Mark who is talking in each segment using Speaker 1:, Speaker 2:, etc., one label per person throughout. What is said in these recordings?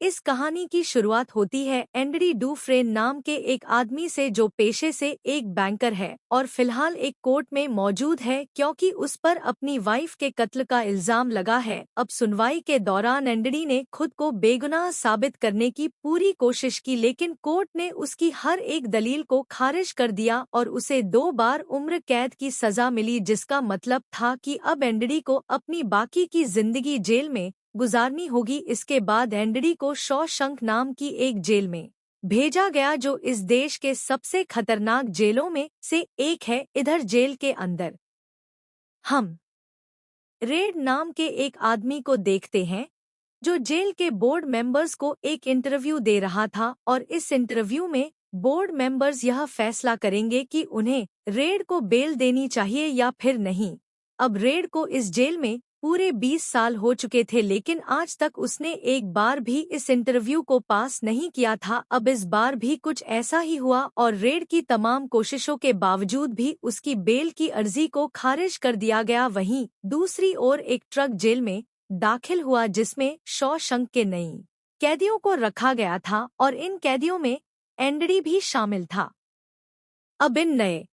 Speaker 1: इस कहानी की शुरुआत होती है एंड्री डूफ्रेन नाम के एक आदमी से जो पेशे से एक बैंकर है और फिलहाल एक कोर्ट में मौजूद है क्योंकि उस पर अपनी वाइफ के कत्ल का इल्जाम लगा है। अब सुनवाई के दौरान एंड्री ने खुद को बेगुनाह साबित करने की पूरी कोशिश की लेकिन कोर्ट ने उसकी हर एक दलील को खारिज कर दिया और उसे 2 बार उम्र कैद की सजा मिली, जिसका मतलब था कि अब एंड्री को अपनी बाकी की जिंदगी जेल में गुजारनी होगी। इसके बाद एंड्री को शॉशंक नाम की एक जेल में भेजा गया जो इस देश के सबसे खतरनाक जेलों में से एक है। इधर जेल के अंदर हम रेड नाम के एक आदमी को देखते हैं जो जेल के बोर्ड मेंबर्स को एक इंटरव्यू दे रहा था और इस इंटरव्यू में बोर्ड मेंबर्स यह फैसला करेंगे कि उन्हें रेड को बेल देनी चाहिए या फिर नहीं। अब रेड को इस जेल में पूरे 20 साल हो चुके थे लेकिन आज तक उसने एक बार भी इस इंटरव्यू को पास नहीं किया था। अब इस बार भी कुछ ऐसा ही हुआ और रेड की तमाम कोशिशों के बावजूद भी उसकी बेल की अर्जी को खारिज कर दिया गया। वहीं दूसरी ओर एक ट्रक जेल में दाखिल हुआ जिसमें शॉशंक के नई कैदियों को रखा गया था और इन कैदियों में एंड्री भी शामिल था। अब इन नए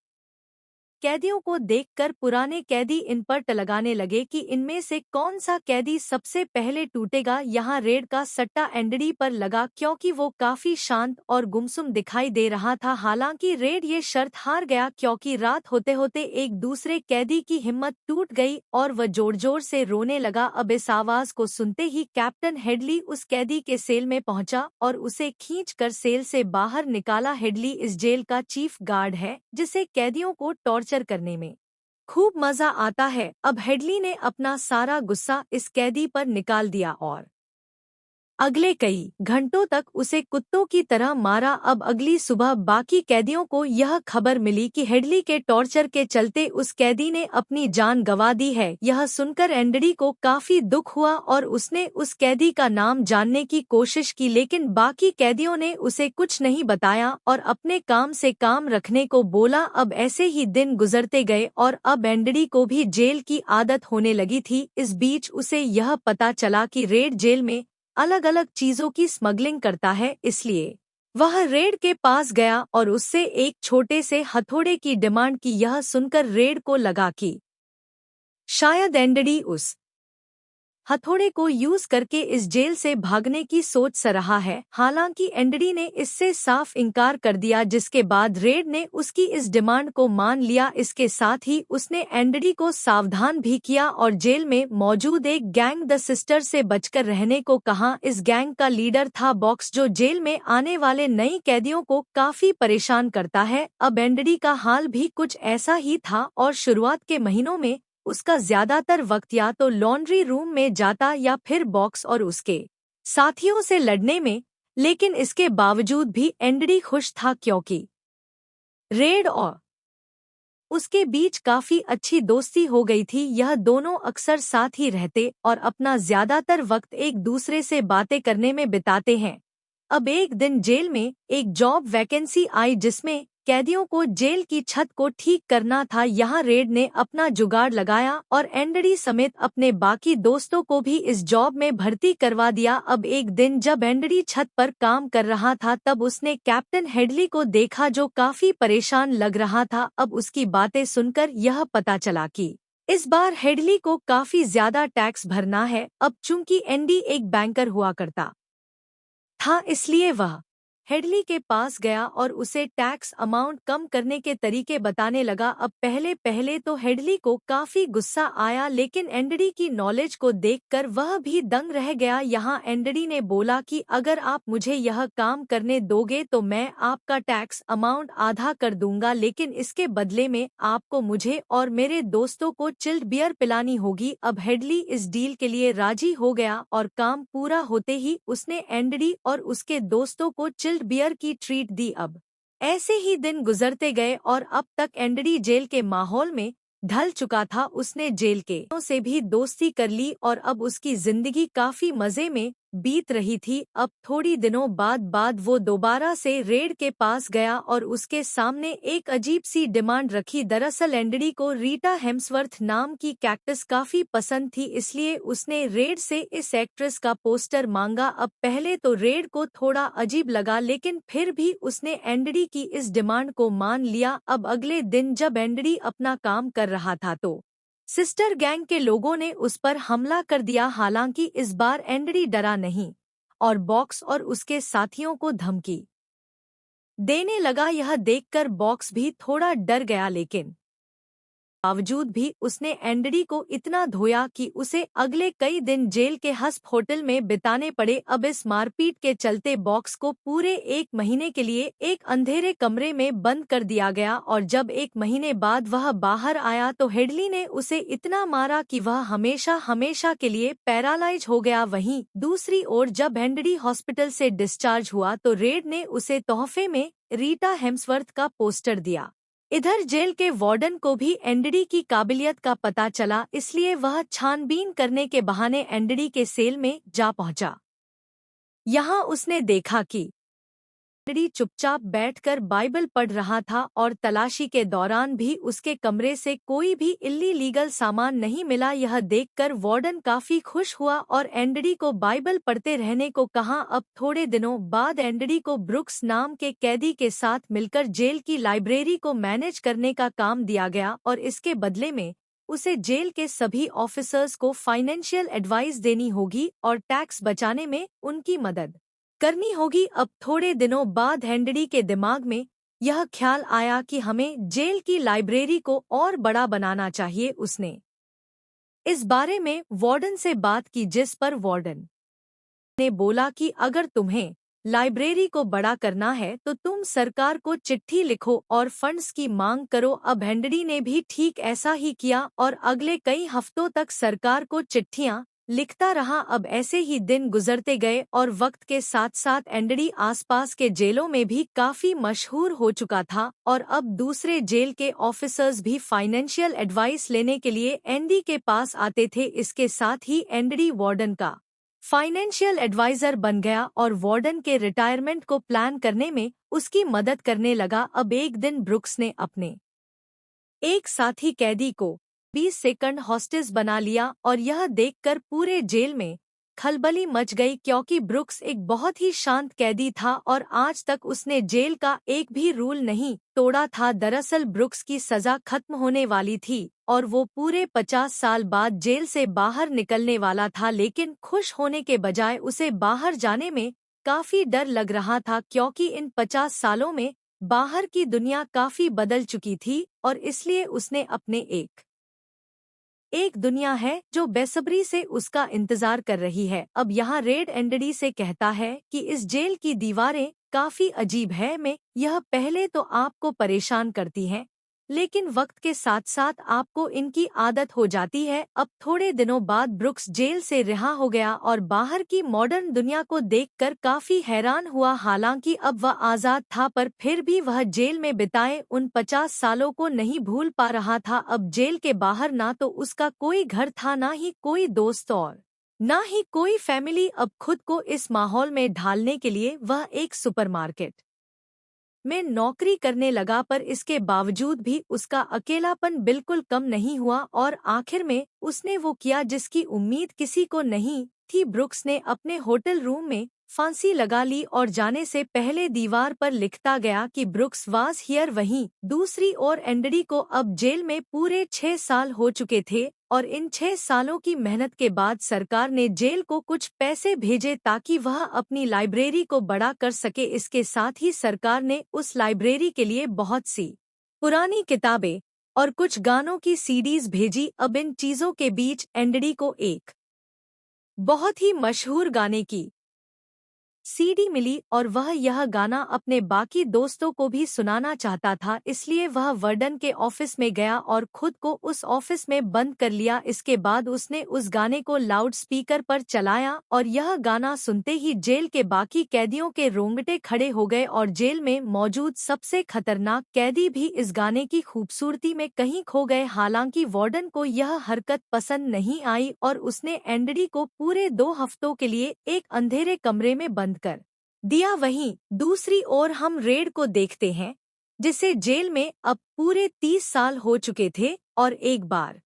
Speaker 1: कैदियों को देखकर पुराने कैदी इन पर टलगाने लगे कि इनमें से कौन सा कैदी सबसे पहले टूटेगा। यहाँ रेड का सट्टा एंड्री पर लगा क्योंकि वो काफी शांत और गुमसुम दिखाई दे रहा था। हालांकि रेड ये शर्त हार गया क्योंकि रात होते होते एक दूसरे कैदी की हिम्मत टूट गई और वह जोर जोर से रोने लगा। अब इस आवाज को सुनते ही कैप्टन हेडली उस कैदी के सेल में पहुंचा और उसे खींचकर सेल से बाहर निकाला। हेडली इस जेल का चीफ गार्ड है जिसे कैदियों को टॉर्चर करने में खूब मजा आता है। अब हेडली ने अपना सारा गुस्सा इस कैदी पर निकाल दिया और अगले कई घंटों तक उसे कुत्तों की तरह मारा। अब अगली सुबह बाकी कैदियों को यह खबर मिली कि हेडली के टॉर्चर के चलते उस कैदी ने अपनी जान गंवा दी है। यह सुनकर एंड्री को काफी दुख हुआ और उसने उस कैदी का नाम जानने की कोशिश की लेकिन बाकी कैदियों ने उसे कुछ नहीं बताया और अपने काम से काम रखने को बोला। अब ऐसे ही दिन गुजरते गए और अब एंड्री को भी जेल की आदत होने लगी थी। इस बीच उसे यह पता चला कि रेड जेल में अलग अलग चीजों की स्मगलिंग करता है, इसलिए वह रेड के पास गया और उससे एक छोटे से हथौड़े की डिमांड की। यह सुनकर रेड को लगा कि शायद एंड्री उस हथौड़े को यूज करके इस जेल से भागने की सोच रहा है। हालांकि एंड्री ने इससे साफ इनकार कर दिया जिसके बाद रेड ने उसकी इस डिमांड को मान लिया। इसके साथ ही उसने एंड्री को सावधान भी किया और जेल में मौजूद एक गैंग द सिस्टर से बचकर रहने को कहा। इस गैंग का लीडर था बॉक्स जो जेल में आने वाले नई कैदियों को काफी परेशान करता है। अब एंड्री का हाल भी कुछ ऐसा ही था और शुरुआत के महीनों में उसका ज्यादातर वक्त या तो लॉन्ड्री रूम में जाता या फिर बॉक्स और उसके साथियों से लड़ने में। लेकिन इसके बावजूद भी एंड्री खुश था क्योंकि रेड और उसके बीच काफी अच्छी दोस्ती हो गई थी। यह दोनों अक्सर साथ ही रहते और अपना ज्यादातर वक्त एक दूसरे से बातें करने में बिताते हैं। अब एक दिन जेल में एक जॉब वैकेंसी आई जिसमें कैदियों को जेल की छत को ठीक करना था। यहाँ रेड ने अपना जुगाड़ लगाया और एंड्री समेत अपने बाकी दोस्तों को भी इस जॉब में भर्ती करवा दिया। अब एक दिन जब एंड्री छत पर काम कर रहा था तब उसने कैप्टन हेडली को देखा जो काफी परेशान लग रहा था। अब उसकी बातें सुनकर यह पता चला कि इस बार हेडली को काफी ज्यादा टैक्स भरना है। अब चूंकि एंडी एक बैंकर हुआ करता था इसलिए वह हेडली के पास गया और उसे टैक्स अमाउंट कम करने के तरीके बताने लगा। अब पहले पहले तो हेडली को काफी गुस्सा आया लेकिन एंड्री की नॉलेज को देखकर वह भी दंग रह गया। यहाँ एंड्री ने बोला कि अगर आप मुझे यह काम करने दोगे तो मैं आपका टैक्स अमाउंट आधा कर दूंगा लेकिन इसके बदले में आपको मुझे और मेरे दोस्तों को चिल्ड बियर पिलानी होगी। अब हेडली इस डील के लिए राजी हो गया और काम पूरा होते ही उसने एंड्री और उसके दोस्तों को चिल्ड बियर की ट्रीट दी। अब ऐसे ही दिन गुजरते गए और अब तक एंड्री जेल के माहौल में ढल चुका था। उसने जेल के से भी दोस्ती कर ली और अब उसकी जिंदगी काफी मजे में बीत रही थी। अब थोड़ी दिनों बाद वो दोबारा से रेड के पास गया और उसके सामने एक अजीब सी डिमांड रखी। दरअसल एंड्री को रीटा हेम्सवर्थ नाम की कैक्टस काफी पसंद थी, इसलिए उसने रेड से इस एक्ट्रेस का पोस्टर मांगा। अब पहले तो रेड को थोड़ा अजीब लगा, लेकिन फिर भी उसने एंड्री की इस डिमांड को मान लिया। अब अगले दिन जब एंड्री अपना काम कर रहा था तो सिस्टर गैंग के लोगों ने उस पर हमला कर दिया। हालांकि इस बार एंड्री डरा नहीं और बॉक्स और उसके साथियों को धमकी देने लगा। यह देखकर बॉक्स भी थोड़ा डर गया, लेकिन बावजूद भी उसने एंड्री को इतना धोया कि उसे अगले कई दिन जेल के हॉस्पिटल में बिताने पड़े। अब इस मारपीट के चलते बॉक्स को पूरे 1 महीने के लिए एक अंधेरे कमरे में बंद कर दिया गया और जब 1 महीने बाद वह बाहर आया तो हेडली ने उसे इतना मारा कि वह हमेशा हमेशा के लिए पैरालाइज हो गया। वहीं दूसरी ओर जब एंड्री हॉस्पिटल से डिस्चार्ज हुआ तो रेड ने उसे तोहफे में रीटा हेम्सवर्थ का पोस्टर दिया। इधर जेल के वार्डन को भी एंड्री की काबिलियत का पता चला, इसलिए वह छानबीन करने के बहाने एंड्री के सेल में जा पहुंचा। यहाँ उसने देखा कि एंड्री चुपचाप बैठकर बाइबल पढ़ रहा था और तलाशी के दौरान भी उसके कमरे से कोई भी इल्लीगल सामान नहीं मिला। यह देखकर वार्डन काफी खुश हुआ और एंड्री को बाइबल पढ़ते रहने को कहा। अब थोड़े दिनों बाद एंड्री को ब्रुक्स नाम के कैदी के साथ मिलकर जेल की लाइब्रेरी को मैनेज करने का काम दिया गया और इसके बदले में उसे जेल के सभी ऑफिसर्स को फाइनेंशियल एडवाइस देनी होगी और टैक्स बचाने में उनकी मदद करनी होगी। अब थोड़े दिनों बाद एंड्री के दिमाग में यह ख्याल आया कि हमें जेल की लाइब्रेरी को और बड़ा बनाना चाहिए। उसने इस बारे में वार्डन से बात की, जिस पर वार्डन ने बोला कि अगर तुम्हें लाइब्रेरी को बड़ा करना है तो तुम सरकार को चिट्ठी लिखो और फंड्स की मांग करो। अब एंड्री ने भी ठीक ऐसा ही किया और अगले कई हफ्तों तक सरकार को चिट्ठियां लिखता रहा। अब ऐसे ही दिन गुजरते गए और वक्त के साथ साथ एंड्री आसपास के जेलों में भी काफी मशहूर हो चुका था और अब दूसरे जेल के ऑफिसर्स भी फाइनेंशियल एडवाइस लेने के लिए एंडी के पास आते थे। इसके साथ ही एंड्री वार्डन का फाइनेंशियल एडवाइजर बन गया और वार्डन के रिटायरमेंट को प्लान करने में उसकी मदद करने लगा। अब एक दिन ब्रुक्स ने अपने एक साथी कैदी को 20 सेकंड हॉस्टेज बना लिया और यह देखकर पूरे जेल में खलबली मच गई, क्योंकि ब्रुक्स एक बहुत ही शांत कैदी था और आज तक उसने जेल का एक भी रूल नहीं तोड़ा था। दरअसल ब्रुक्स की सजा खत्म होने वाली थी और वो पूरे 50 साल बाद जेल से बाहर निकलने वाला था, लेकिन खुश होने के बजाय उसे बाहर जाने में काफी डर लग रहा था, क्योंकि इन 50 सालों में बाहर की दुनिया काफी बदल चुकी थी और इसलिए उसने अपने एक दुनिया है जो बेसब्री से उसका इंतजार कर रही है। अब यहाँ रेड एंड्री से कहता है कि इस जेल की दीवारें काफी अजीब है, मैं यह पहले तो आपको परेशान करती हैं, लेकिन वक्त के साथ साथ आपको इनकी आदत हो जाती है। अब थोड़े दिनों बाद ब्रुक्स जेल से रिहा हो गया और बाहर की मॉडर्न दुनिया को देखकर काफी हैरान हुआ। हालांकि अब वह आजाद था, पर फिर भी वह जेल में बिताए उन 50 सालों को नहीं भूल पा रहा था। अब जेल के बाहर ना तो उसका कोई घर था, ना ही कोई दोस्त और ना ही कोई फैमिली। अब खुद को इस माहौल में ढालने के लिए वह एक सुपरमार्केट में नौकरी करने लगा, पर इसके बावजूद भी उसका अकेलापन बिल्कुल कम नहीं हुआ और आखिर में उसने वो किया जिसकी उम्मीद किसी को नहीं थी। ब्रुक्स ने अपने होटल रूम में फांसी लगा ली और जाने से पहले दीवार पर लिखता गया कि ब्रुक्स वाज हियर। वहीं दूसरी ओर एंड्री को अब जेल में पूरे 6 साल हो चुके थे और इन 6 सालों की मेहनत के बाद सरकार ने जेल को कुछ पैसे भेजे ताकि वह अपनी लाइब्रेरी को बड़ा कर सके। इसके साथ ही सरकार ने उस लाइब्रेरी के लिए बहुत सी पुरानी किताबें और कुछ गानों की सीडीज भेजी। अब इन चीजों के बीच एंड्री को एक बहुत ही मशहूर गाने की सीडी मिली और वह यह गाना अपने बाकी दोस्तों को भी सुनाना चाहता था, इसलिए वह वार्डन के ऑफिस में गया और खुद को उस ऑफिस में बंद कर लिया। इसके बाद उसने उस गाने को लाउड स्पीकर पर चलाया और यह गाना सुनते ही जेल के बाकी कैदियों के रोंगटे खड़े हो गए और जेल में मौजूद सबसे खतरनाक कैदी भी इस गाने की खूबसूरती में कहीं खो गए। हालांकि वार्डन को यह हरकत पसंद नहीं आई और उसने एंडरी को पूरे 2 हफ्तों के लिए एक अंधेरे कमरे में बंद कर दिया। वहीं दूसरी ओर हम रेड को देखते हैं, जिसे जेल में अब पूरे 30 साल हो चुके थे और एक बार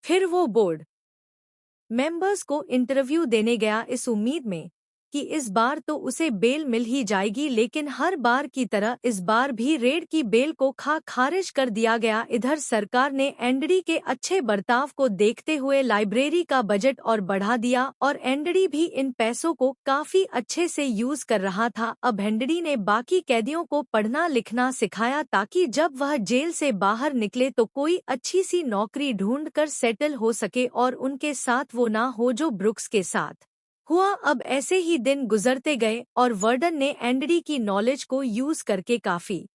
Speaker 1: फिर वो बोर्ड मेंबर्स को इंटरव्यू देने गया इस उम्मीद में कि इस बार तो उसे बेल मिल ही जाएगी, लेकिन हर बार की तरह इस बार भी रेड की बेल को खारिज कर दिया गया। इधर सरकार ने एंडरी के अच्छे बर्ताव को देखते हुए लाइब्रेरी का बजट और बढ़ा दिया और एंडरी भी इन पैसों को काफी अच्छे से यूज कर रहा था। अब एंडरी ने बाकी कैदियों को पढ़ना लिखना सिखाया ताकि जब वह जेल से बाहर निकले तो कोई अच्छी सी नौकरी ढूंढकर सेटल हो सके और उनके साथ वो ना हो जो ब्रुक्स के साथ हुआ। अब ऐसे ही दिन गुजरते गए और वार्डन ने एंडरी की नॉलेज को यूज करके काफी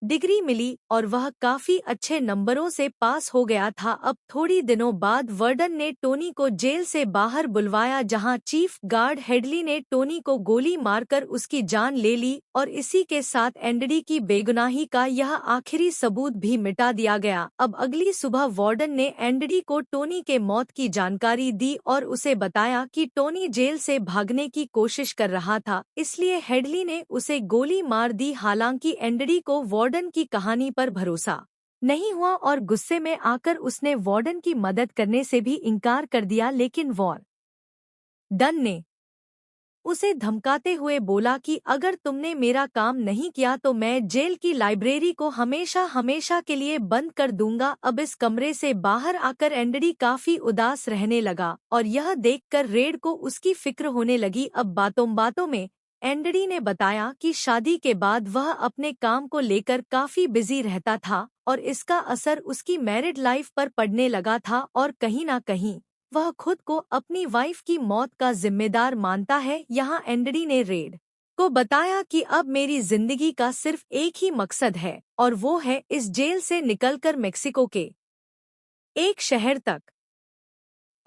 Speaker 1: डिग्री मिली और वह काफी अच्छे नंबरों से पास हो गया था। अब थोड़ी दिनों बाद वार्डन ने टोनी को जेल से बाहर बुलवाया, जहां चीफ गार्ड हेडली ने टोनी को गोली मारकर उसकी जान ले ली और इसी के साथ एंडरी की बेगुनाही का यह आखिरी सबूत भी मिटा दिया गया। अब अगली सुबह वार्डन ने एंडरी को टोनी के मौत की जानकारी दी और उसे बताया कि टोनी जेल से भागने की कोशिश कर रहा था, इसलिए हेडली ने उसे गोली मार दी। हालांकि एंडरी को वार्डन की कहानी पर भरोसा नहीं हुआ और गुस्से में आकर उसने वार्डन की मदद करने से भी इनकार कर दिया, लेकिन वार्डन ने उसे धमकाते हुए बोला कि अगर तुमने मेरा काम नहीं किया तो मैं जेल की लाइब्रेरी को हमेशा हमेशा के लिए बंद कर दूंगा। अब इस कमरे से बाहर आकर एंडरी काफी उदास रहने लगा और यह देखकर रेड को उसकी फिक्र होने लगी। अब बातों बातों में एंडरी ने बताया कि शादी के बाद वह अपने काम को लेकर काफी बिजी रहता था और इसका असर उसकी मैरिड लाइफ पर पड़ने लगा था और कहीं ना कहीं वह खुद को अपनी वाइफ की मौत का जिम्मेदार मानता है। यहाँ एंडरी ने रेड को बताया कि अब मेरी जिंदगी का सिर्फ एक ही मकसद है और वो है इस जेल से निकलकर मेक्सिको के एक शहर तक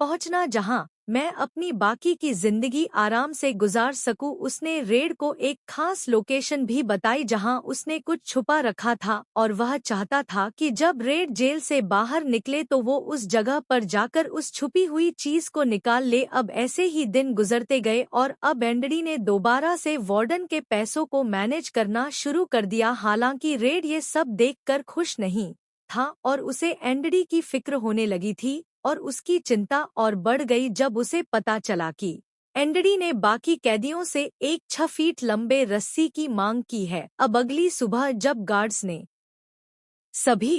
Speaker 1: पहुंचना जहां मैं अपनी बाकी की जिंदगी आराम से गुजार सकूं। उसने रेड को एक खास लोकेशन भी बताई जहां उसने कुछ छुपा रखा था और वह चाहता था कि जब रेड जेल से बाहर निकले तो वो उस जगह पर जाकर उस छुपी हुई चीज को निकाल ले। अब ऐसे ही दिन गुजरते गए और अब एंडरी ने दोबारा से वार्डन के पैसों को मैनेज करना शुरू कर दिया। हालांकि रेड ये सब देखकर खुश नहीं था और उसे एंडरी की फिक्र होने लगी थी और उसकी चिंता और बढ़ गई जब उसे पता चला कि एंडरी ने बाकी कैदियों से एक 6 फीट लंबे रस्सी की मांग की है। अब अगली सुबह जब गार्ड्स ने सभी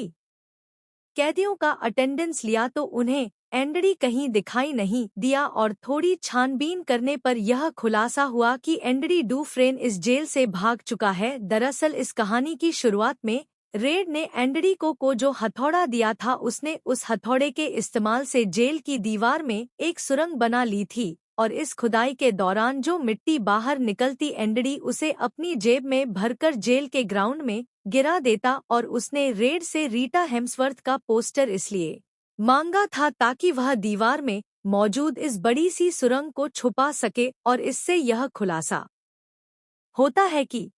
Speaker 1: कैदियों का अटेंडेंस लिया तो उन्हें एंडरी कहीं दिखाई नहीं दिया और थोड़ी छानबीन करने पर यह खुलासा हुआ कि एंडरी डूफ्रेन इस जेल से भाग चुका है। दरअसल इस कहानी की शुरुआत में रेड ने एंडरी को जो हथौड़ा दिया था उसने उस हथौड़े के इस्तेमाल से जेल की दीवार में एक सुरंग बना ली थी और इस खुदाई के दौरान जो मिट्टी बाहर निकलती एंडरी उसे अपनी जेब में भरकर जेल के ग्राउंड में गिरा देता और उसने रेड से रीटा हेम्सवर्थ का पोस्टर इसलिए मांगा था ताकि वह दीवार में मौजूद इस बड़ी सी सुरंग को छुपा सके और इससे यह खुलासा होता है कि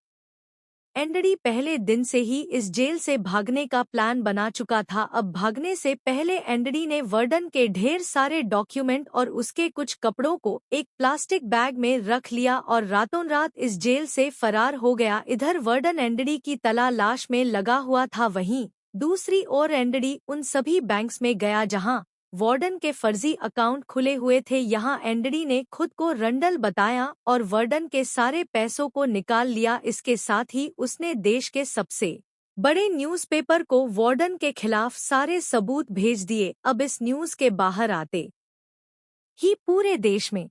Speaker 1: एंडरी पहले दिन से ही इस जेल से भागने का प्लान बना चुका था। अब भागने से पहले एंडरी ने वार्डन के ढेर सारे डॉक्यूमेंट और उसके कुछ कपड़ों को एक प्लास्टिक बैग में रख लिया और रातों रात इस जेल से फरार हो गया। इधर वार्डन एंडरी की लाश में लगा हुआ था, वहीं दूसरी ओर एंडरी उन सभी बैंक्स में गया जहां वार्डन के फर्जी अकाउंट खुले हुए थे। यहाँ एंडरी ने खुद को रंडल बताया और वार्डन के सारे पैसों को निकाल लिया। इसके साथ ही उसने देश के सबसे बड़े न्यूज़पेपर को वार्डन के खिलाफ सारे सबूत भेज दिए। अब इस न्यूज़ के बाहर आते ही पूरे देश में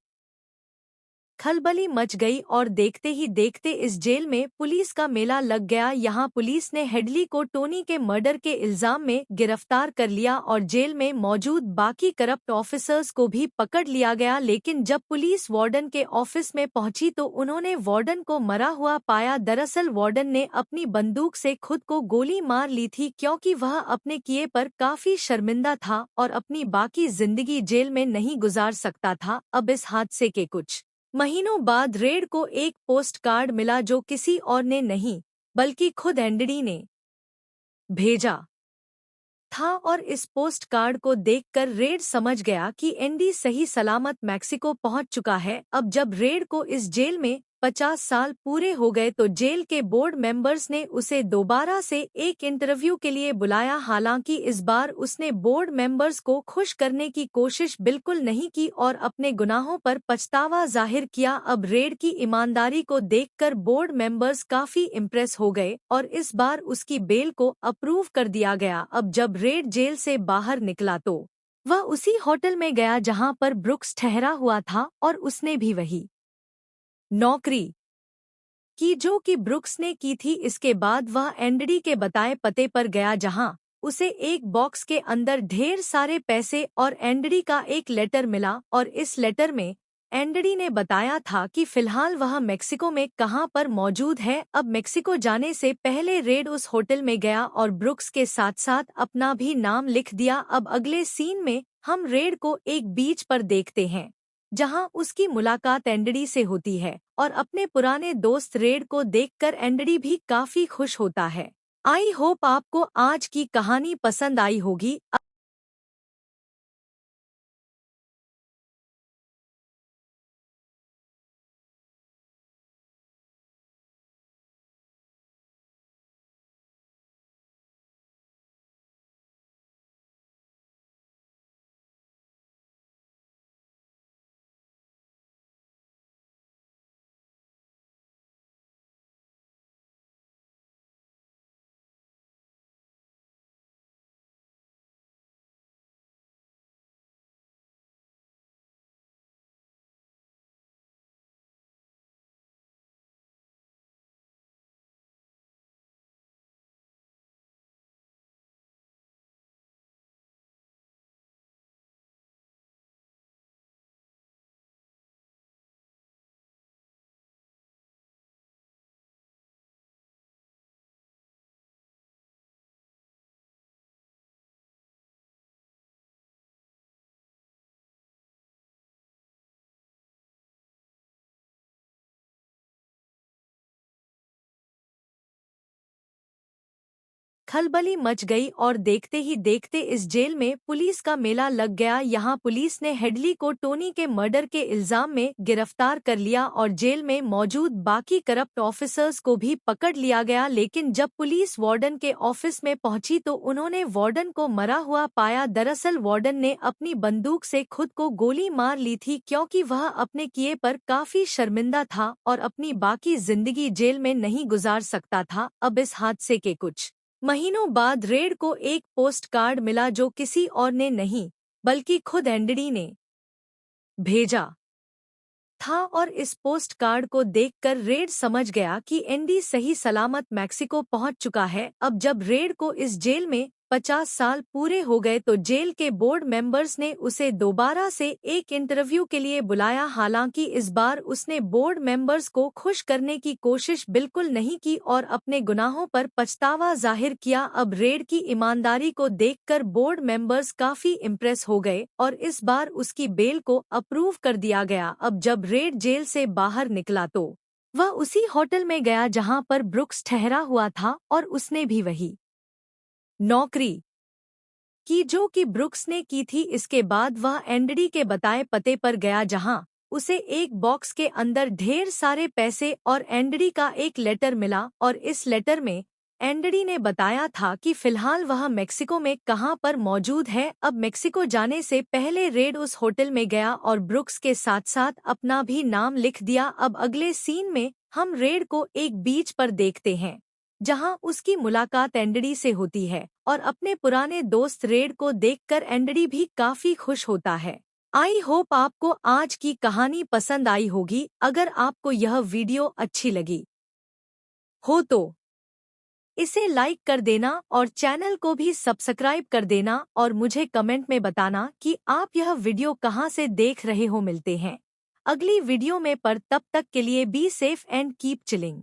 Speaker 1: खलबली मच गई और देखते ही देखते इस जेल में पुलिस का मेला लग गया। यहाँ पुलिस ने हेडली को टोनी के मर्डर के इल्जाम में गिरफ्तार कर लिया और जेल में मौजूद बाकी करप्ट ऑफिसर्स को भी पकड़ लिया गया। लेकिन जब पुलिस वार्डन के ऑफिस में पहुंची तो उन्होंने वार्डन को मरा हुआ पाया। दरअसल वार्डन ने अपनी बंदूक से खुद को गोली मार ली थी, क्योंकि वह अपने किए पर काफी शर्मिंदा था और अपनी बाकी जिंदगी जेल में नहीं गुजार सकता था। अब इस हादसे के कुछ महीनों बाद रेड को एक पोस्ट कार्ड मिला जो किसी और ने नहीं बल्कि खुद एंडी ने भेजा था। और इस पोस्ट कार्ड को देखकर रेड समझ गया कि एंडी सही सलामत मैक्सिको पहुंच चुका है। अब जब रेड को इस जेल में 50 साल पूरे हो गए तो जेल के बोर्ड मेंबर्स ने उसे दोबारा से एक इंटरव्यू के लिए बुलाया। हालांकि इस बार उसने बोर्ड मेंबर्स को खुश करने की कोशिश बिल्कुल नहीं की और अपने गुनाहों पर पछतावा जाहिर किया। अब रेड की ईमानदारी को देखकर बोर्ड मेंबर्स काफी इम्प्रेस हो गए और इस बार उसकी बेल को अप्रूव कर दिया गया। अब जब रेड जेल से बाहर निकला तो वह उसी होटल में गया जहां पर ब्रुक्स ठहरा हुआ था और उसने भी वही नौकरी की जो कि ब्रुक्स ने की थी। इसके बाद वह एंडी के बताए पते पर गया जहां उसे एक बॉक्स के अंदर ढेर सारे पैसे और एंडी का एक लेटर मिला और इस लेटर में एंडी ने बताया था कि फिलहाल वह मेक्सिको में कहां पर मौजूद है। अब मेक्सिको जाने से पहले रेड उस होटल में गया और ब्रुक्स के साथ साथ अपना भी नाम लिख दिया। अब अगले सीन में हम रेड को एक बीच पर देखते हैं जहां उसकी मुलाकात एंडी से होती है और अपने पुराने दोस्त रेड को देखकर एंडी भी काफी खुश होता है। आई होप आपको आज की कहानी पसंद आई होगी। खलबली मच गई और देखते ही देखते इस जेल में पुलिस का मेला लग गया। यहाँ पुलिस ने हेडली को टोनी के मर्डर के इल्जाम में गिरफ्तार कर लिया और जेल में मौजूद बाकी करप्ट ऑफिसर्स को भी पकड़ लिया गया। लेकिन जब पुलिस वार्डन के ऑफिस में पहुंची तो उन्होंने वार्डन को मरा हुआ पाया। दरअसल वार्डन ने अपनी बंदूक से खुद को गोली मार ली थी, क्योंकि वह अपने किए पर काफी शर्मिंदा था और अपनी बाकी जिंदगी जेल में नहीं गुजार सकता था। अब इस हादसे के कुछ महीनों बाद रेड को एक पोस्ट कार्ड मिला जो किसी और ने नहीं बल्कि खुद एंडी ने भेजा था। और इस पोस्ट कार्ड को देखकर रेड समझ गया कि एंडी सही सलामत मैक्सिको पहुंच चुका है। अब जब रेड को इस जेल में 50 साल पूरे हो गए तो जेल के बोर्ड मेंबर्स ने उसे दोबारा से एक इंटरव्यू के लिए बुलाया। हालांकि इस बार उसने बोर्ड मेंबर्स को खुश करने की कोशिश बिल्कुल नहीं की और अपने गुनाहों पर पछतावा जाहिर किया। अब रेड की ईमानदारी को देखकर बोर्ड मेंबर्स काफी इम्प्रेस हो गए और इस बार उसकी बेल को अप्रूव कर दिया गया। अब जब रेड जेल से बाहर निकला तो वह उसी होटल में गया जहां पर ब्रुक्स ठहरा हुआ था और उसने भी वही नौकरी की जो कि ब्रुक्स ने की थी। इसके बाद वह एंडी के बताए पते पर गया जहां उसे एक बॉक्स के अंदर ढेर सारे पैसे और एंडी का एक लेटर मिला और इस लेटर में एंडी ने बताया था कि फिलहाल वह मेक्सिको में कहां पर मौजूद है। अब मेक्सिको जाने से पहले रेड उस होटल में गया और ब्रुक्स के साथ साथ अपना भी नाम लिख दिया। अब अगले सीन में हम रेड को एक बीच पर देखते हैं जहां उसकी मुलाकात एंडी से होती है और अपने पुराने दोस्त रेड को देखकर एंडी भी काफी खुश होता है। आई होप आपको आज की कहानी पसंद आई होगी। अगर आपको यह वीडियो अच्छी लगी हो तो इसे लाइक कर देना और चैनल को भी सब्सक्राइब कर देना और मुझे कमेंट में बताना कि आप यह वीडियो कहाँ से देख रहे हो। मिलते हैं अगली वीडियो में, पर तब तक के लिए be safe and keep chilling.